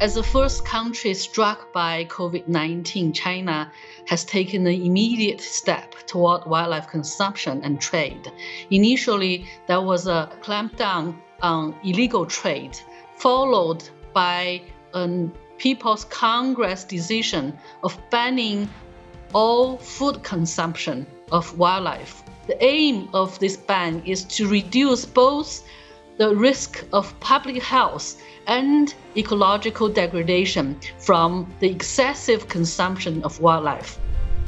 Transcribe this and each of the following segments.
As the first country struck by COVID-19, China has taken an immediate step toward wildlife consumption and trade. Initially, there was a clampdown on illegal trade, followed by a People's Congress decision of banning all food consumption of wildlife. The aim of this ban is to reduce both the risk of public health and ecological degradation from the excessive consumption of wildlife.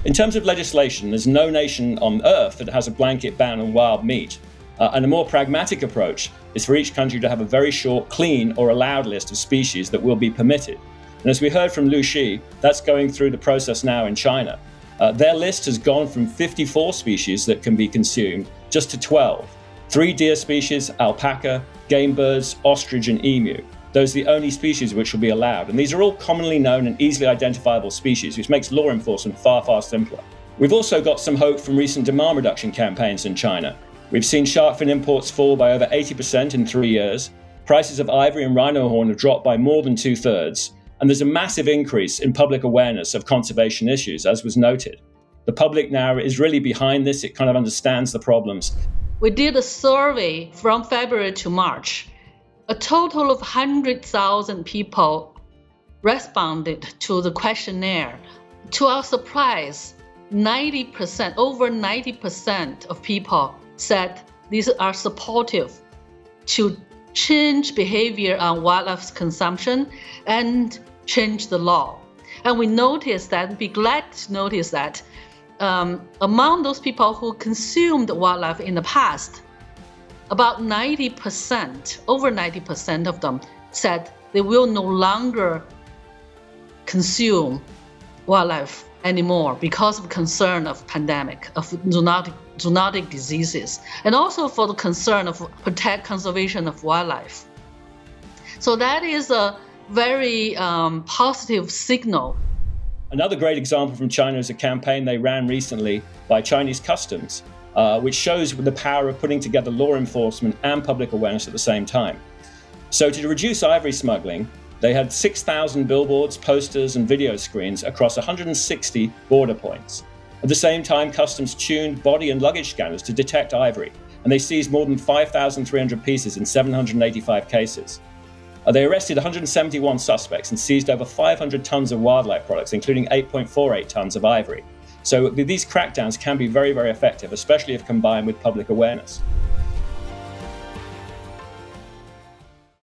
In terms of legislation, there's no nation on Earth that has a blanket ban on wild meat. And a more pragmatic approach is for each country to have a very short, clean or allowed list of species that will be permitted. And as we heard from Lu Shi, that's going through the process now in China. Their list has gone from 54 species that can be consumed just to 12. 3 deer species, alpaca, game birds, ostrich and emu. Those are the only species which will be allowed. And these are all commonly known and easily identifiable species, which makes law enforcement far, far simpler. We've also got some hope from recent demand reduction campaigns in China. We've seen shark fin imports fall by over 80% in 3 years. Prices of ivory and rhino horn have dropped by more than 2/3. And there's a massive increase in public awareness of conservation issues, as was noted. The public now is really behind this. It kind of understands the problems. We did a survey from February to March. A total of 100,000 people responded to the questionnaire. To our surprise, 90%, over 90% of people said these are supportive to change behavior on wildlife consumption and change the law. And we noticed that, be glad to notice that among those people who consumed wildlife in the past, about 90%, over 90% of them said they will no longer consume wildlife anymore because of concern of pandemic, of zoonotic diseases, and also for the concern of protect conservation of wildlife. So that is a very positive signal. Another great example from China is a campaign they ran recently by Chinese Customs, which shows the power of putting together law enforcement and public awareness at the same time. So to reduce ivory smuggling, they had 6,000 billboards, posters, and video screens across 160 border points. At the same time, Customs tuned body and luggage scanners to detect ivory, and they seized more than 5,300 pieces in 785 cases. They arrested 171 suspects and seized over 500 tons of wildlife products, including 8.48 tons of ivory. So these crackdowns can be very, very effective, especially if combined with public awareness.